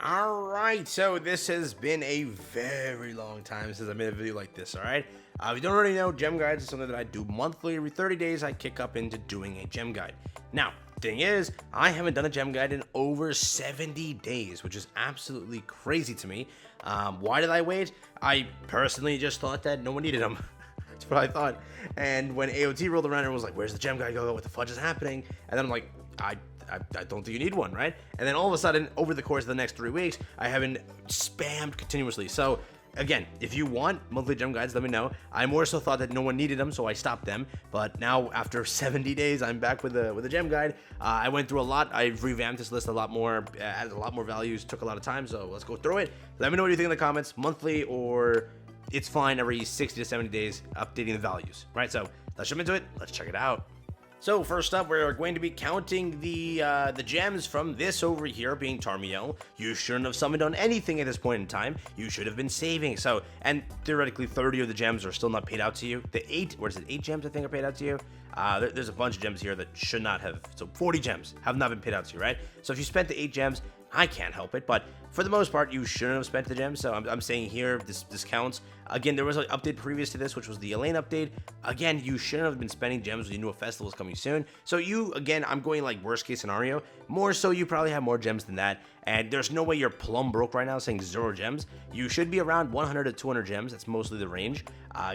Alright, so this has been a very long time since I made a video like this, alright? If you don't already know, gem guides is something that I do monthly. Every 30 days, I kick up into doing a gem guide. Now, thing is, I haven't done a gem guide in over 70 days, which is absolutely crazy to me. Why did I wait? I personally just thought that no one needed them. That's what I thought. And when AOT rolled around and was like, where's the gem guide go? What the fudge is happening? And then I'm like, I don't think you need one, right? And then all of a sudden, over the course of the next 3 weeks, I haven't spammed continuously. So again, if you want monthly gem guides, let me know. I more so thought that no one needed them, so I stopped them. But now, after 70 days, I'm back with a gem guide. I went through a lot. I revamped this list a lot more, added a lot more values, took a lot of time. So let's go through it. Let me know what you think in the comments, monthly or it's fine every 60 to 70 days, updating the values, right? So let's jump into it. Let's check it out. So first up, we're going to be counting the gems from this over here being Tarmiel. You shouldn't have summoned on anything at this point in time. You should have been saving. So, and theoretically 30 of the gems are still not paid out to you. The 8 gems I think are paid out to you. There's a bunch of gems here that should not have. So 40 gems have not been paid out to you, right? So if you spent the 8 gems, I can't help it, but for the most part, you shouldn't have spent the gems. So I'm saying here, this counts. Again, there was an update previous to this, which was the Elaine update. Again, you shouldn't have been spending gems when you knew a festival was coming soon. So I'm going like worst case scenario. More so, you probably have more gems than that. And there's no way you're plumb broke right now saying 0 gems. You should be around 100 to 200 gems. That's mostly the range.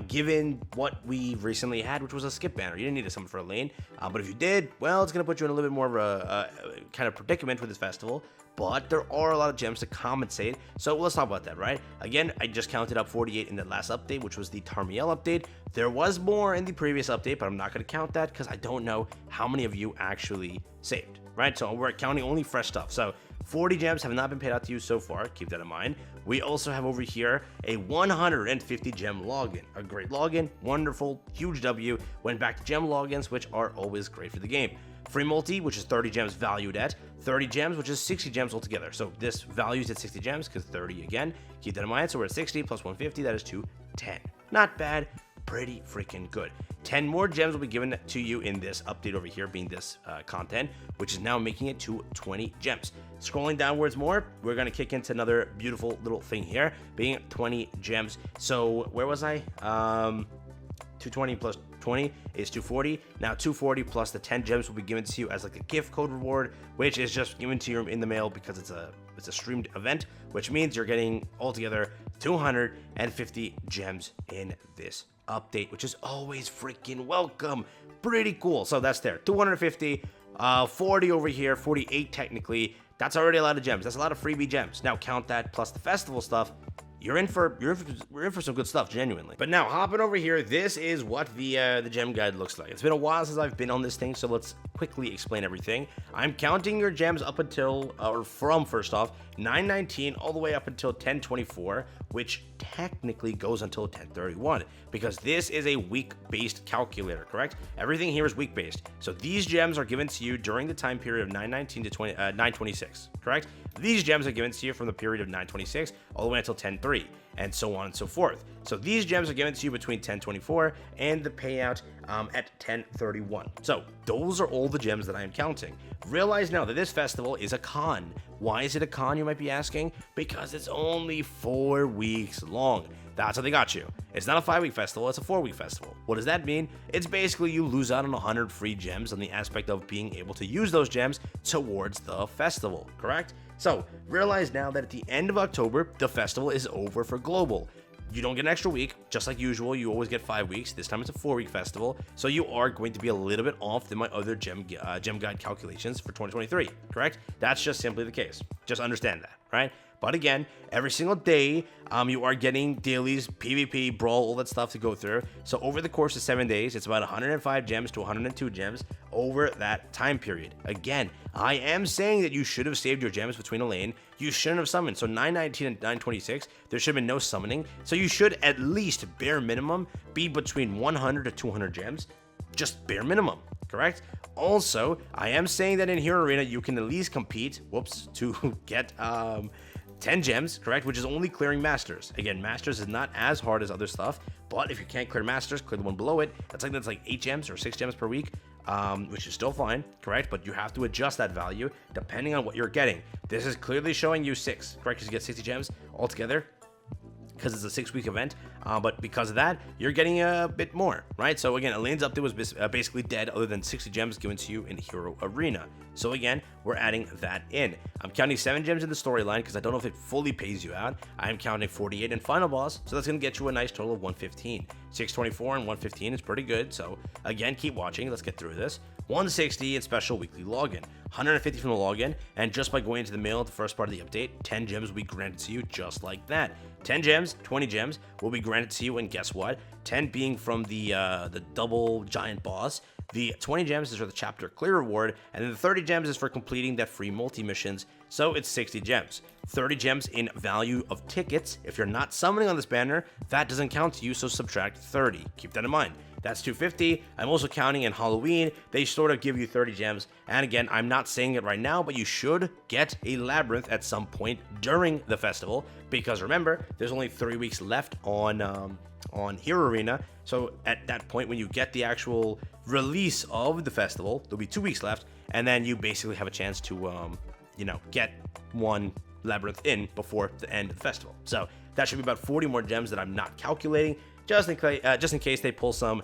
Given what we recently had, which was a skip banner. You didn't need a summon for Elaine. But if you did, well, it's going to put you in a little bit more of a kind of predicament for this festival. But there are a lot of gems to compensate, so let's talk about that, right? Again, I just counted up 48 in the last update, which was the Tarmiel update. There was more in the previous update, but I'm not going to count that because I don't know how many of you actually saved, right? So we're counting only fresh stuff. So 40 gems have not been paid out to you so far. Keep that in mind. We also have over here a 150 gem login. A great login, wonderful, huge W. Went back to gem logins, which are always great for the game. Free multi, which is 30 gems valued at 30 gems, which is 60 gems altogether. So this values at 60 gems because 30 again. Keep that in mind. So we're at 60 plus 150. That is 210. Not bad. Pretty freaking good. 10 more gems will be given to you in this update over here, being this content, which is now making it to 20 gems. Scrolling downwards more, we're going to kick into another beautiful little thing here, being 20 gems. So where was I? 220 plus 20 is 240. Now 240 plus the 10 gems will be given to you as like a gift code reward, which is just given to you in the mail because it's a streamed event, which means you're getting altogether 250 gems in this update, which is always freaking welcome. Pretty cool. So that's there. 250, 40 over here, 48 technically. That's already a lot of gems. That's a lot of freebie gems. Now count that plus the festival stuff. We're in for some good stuff, genuinely. But now, hopping over here, this is what the gem guide looks like. It's been a while since I've been on this thing, so let's quickly explain everything. I'm counting your gems up until, or from, first off, 919 all the way up until 1024, which technically goes until 1031, because this is a week-based calculator, correct? Everything here is week-based. So these gems are given to you during the time period of 919 to 926, correct? These gems are given to you from the period of 926 all the way until 10:3, and so on and so forth. So these gems are given to you between 1024 and the payout at 1031. So those are all the gems that I am counting. Realize now that this festival is a con. Why is it a con, you might be asking? Because it's only 4 weeks long. That's how they got you. It's not a 5-week festival, it's a 4-week festival. What does that mean? It's basically you lose out on 100 free gems on the aspect of being able to use those gems towards the festival, correct? So realize now that at the end of October, the festival is over for global. You don't get an extra week, just like usual. You always get 5 weeks. This time it's a 4-week festival, so you are going to be a little bit off than my other gem guide calculations for 2023, correct? That's just simply the case. Just understand that, right? But again, every single day, you are getting dailies, PvP, brawl, all that stuff to go through. So over the course of 7 days, it's about 105 gems to 102 gems over that time period. Again, I am saying that you should have saved your gems between Elaine. You shouldn't have summoned. So 919 and 926, there should have been no summoning. So you should at least, bare minimum, be between 100 to 200 gems. Just bare minimum, correct? Also, I am saying that in Hero Arena, you can at least compete, to get 10 gems, correct? Which is only clearing Masters. Again, Masters is not as hard as other stuff, but if you can't clear Masters, clear the one below it. That's like 8 gems or 6 gems per week. which is still fine, correct? But you have to adjust that value depending on what you're getting. This is clearly showing you 6, correct? Because you get 60 gems altogether, because it's a 6-week event, but because of that, you're getting a bit more, right? So again, Elaine's update was basically dead other than 60 gems given to you in Hero Arena. So again, we're adding that in. I'm counting 7 gems in the storyline because I don't know if it fully pays you out. I am counting 48 in Final Boss, so that's going to get you a nice total of 115. 624 and 115 is pretty good, so again, keep watching. Let's get through this. 160 in special weekly login, 150 from the login, and just by going into the mail at the first part of the update, 10 gems will be granted to you just like that. 10 gems, 20 gems will be granted to you, and guess what? 10 being from the double giant boss. The 20 gems is for the chapter clear reward, and then the 30 gems is for completing that free multi-missions, so it's 60 gems. 30 gems in value of tickets. If you're not summoning on this banner, that doesn't count to you, so subtract 30. Keep that in mind. That's 250. I'm also counting in Halloween. They sort of give you 30 gems. And again, I'm not saying it right now, but you should get a labyrinth at some point during the festival, because remember, there's only 3 weeks left on Hero Arena. So at that point, when you get the actual release of the festival, there'll be 2 weeks left, and then you basically have a chance to, get one labyrinth in before the end of the festival. So that should be about 40 more gems that I'm not calculating, just in case they pull some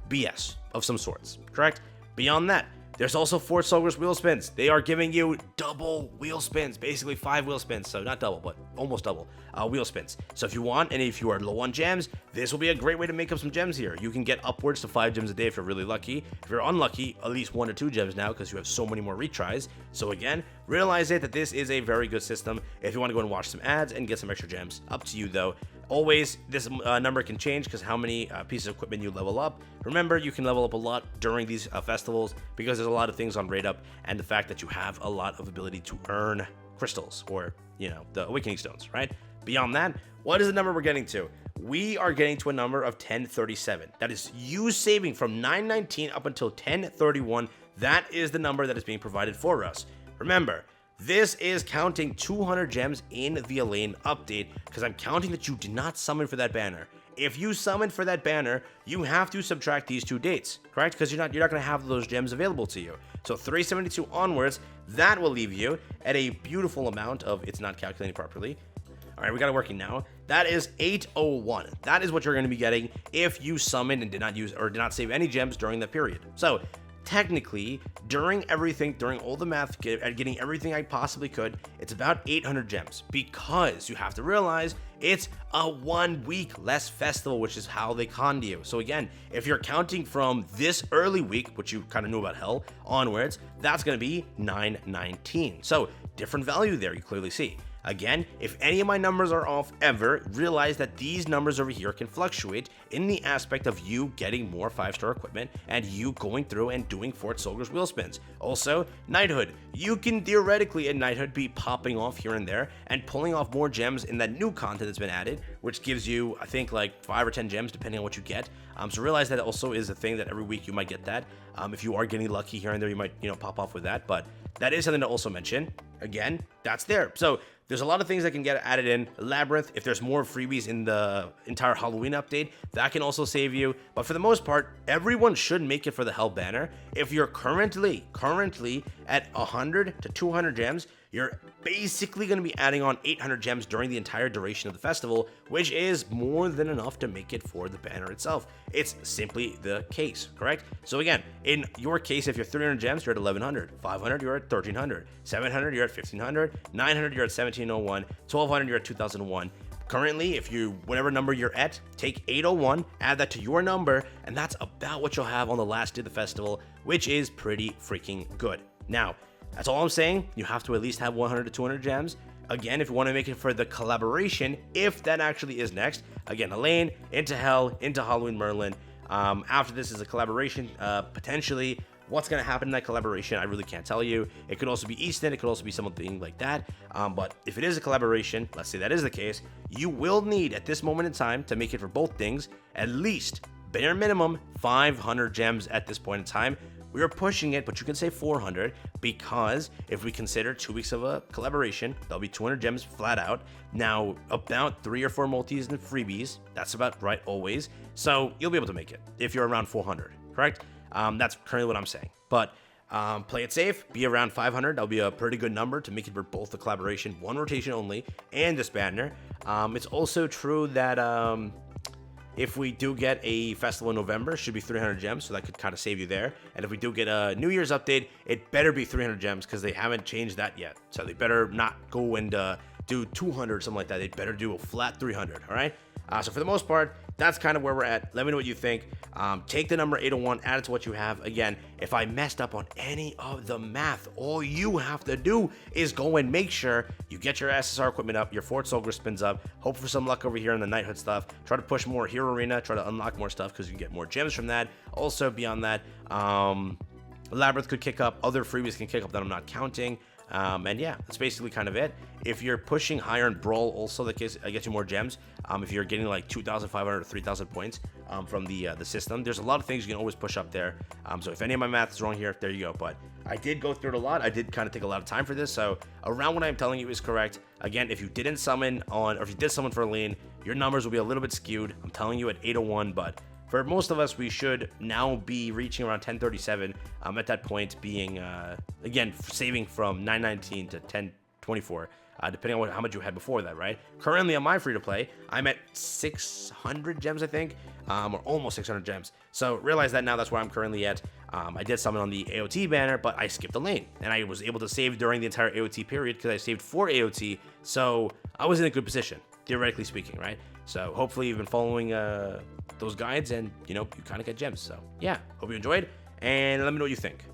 BS of some sorts, correct? Beyond that, there's also Fort Soger's wheel spins. They are giving you double wheel spins, basically 5 wheel spins, so not double, but almost double wheel spins. So if you want, and if you are low on gems, this will be a great way to make up some gems here. You can get upwards to 5 gems a day if you're really lucky. If you're unlucky, at least 1 or 2 gems now, because you have so many more retries. So again, realize that this is a very good system if you want to go and watch some ads and get some extra gems. Up to you though. Always, this number can change because how many pieces of equipment you level up. Remember, you can level up a lot during these festivals because there's a lot of things on rate up, and the fact that you have a lot of ability to earn crystals or, the awakening stones, right? Beyond that, what is the number we're getting to? We are getting to a number of 1037. That is you saving from 919 up until 1031. That is the number that is being provided for us. Remember, this is counting 200 gems in the Elaine update, because I'm counting that you did not summon for that banner. If you summoned for that banner, you have to subtract these 2 dates, correct? Because you're not going to have those gems available to you. So 372 onwards, that will leave you at a beautiful amount of, it's not calculating properly. All right, we got it working now. That is 801. That is what you're going to be getting if you summoned and did not use or did not save any gems during that period. So technically, during all the math, getting everything I possibly could, it's about 800 gems, because you have to realize it's a 1 week less festival, which is how they conned you. So again, if you're counting from this early week, which you kind of knew about HEL, onwards, that's going to be 919. So different value there, you clearly see. Again, if any of my numbers are off ever, realize that these numbers over here can fluctuate in the aspect of you getting more 5-star equipment and you going through and doing Fort Soldier's wheel spins. Also, knighthood. You can theoretically in knighthood be popping off here and there and pulling off more gems in that new content that's been added, which gives you, I think, like 5 or 10 gems depending on what you get. So realize that also is a thing that every week you might get that. If you are getting lucky here and there, you might, pop off with that. But that is something to also mention. Again, that's there. So there's a lot of things that can get added in. Labyrinth, if there's more freebies in the entire Halloween update, that can also save you. But for the most part, everyone should make it for the HEL banner. If you're currently at 100 to 200 gems, you're basically going to be adding on 800 gems during the entire duration of the festival, which is more than enough to make it for the banner itself. It's simply the case, correct? So again, in your case, if you're 300 gems, you're at 1100. 500, you're at 1300. 700, you're at 1500. 900, you're at 1701. 1200, you're at 2001. Currently, if you, whatever number you're at, take 801, add that to your number, and that's about what you'll have on the last day of the festival, which is pretty freaking good. Now, that's all I'm saying. You have to at least have 100 to 200 gems. Again, if you want to make it for the collaboration, if that actually is next, again, Elaine, into HEL, into Halloween Merlin. After this is a collaboration, potentially. What's going to happen in that collaboration, I really can't tell you. It could also be Easton, it could also be something like that. But if it is a collaboration, let's say that is the case, you will need, at this moment in time, to make it for both things, at least, bare minimum, 500 gems at this point in time. We are pushing it, but you can say 400, because if we consider 2 weeks of a collaboration, there'll be 200 gems flat out. Now, about 3 or 4 multis and freebies, that's about right always. So you'll be able to make it if you're around 400, correct? That's currently what I'm saying. But play it safe, be around 500. That'll be a pretty good number to make it for both the collaboration, one rotation only, and disbander. It's also true that if we do get a festival in November, it should be 300 gems, so that could kind of save you there. And if we do get a New Year's update, it better be 300 gems because they haven't changed that yet. So they better not go and do 200 or something like that. They better do a flat 300, all right? So for the most part, that's kind of where we're at. Let me know what you think. Take the number 801, add it to what you have. Again, if I messed up on any of the math, all you have to do is go and make sure you get your SSR equipment up, your Fort Soldier spins up, hope for some luck over here in the Knighthood stuff, try to push more Hero Arena, try to unlock more stuff because you can get more gems from that. Also, beyond that, Labyrinth could kick up, other freebies can kick up that I'm not counting. And yeah, that's basically kind of it. If you're pushing higher in Brawl, also that gets you more gems. If you're getting like 2,500 or 3,000 points from the system, there's a lot of things you can always push up there. So if any of my math is wrong here, there you go. But I did go through it a lot. I did kind of take a lot of time for this. So around what I'm telling you is correct. Again, if you didn't summon on, or if you did summon for a lane, your numbers will be a little bit skewed. I'm telling you at 801, but for most of us, we should now be reaching around 1037. At that point, being again saving from 919 to 1024, depending on how much you had before that, right? Currently on my free to play, I'm at 600 gems, I think, or almost 600 gems. So realize that now. That's where I'm currently at. I did summon on the AOT banner, but I skipped a lane, and I was able to save during the entire AOT period because I saved for AOT. So I was in a good position, theoretically speaking, right? So hopefully you've been following those guides and, you kind of get gems. So yeah, hope you enjoyed, and let me know what you think.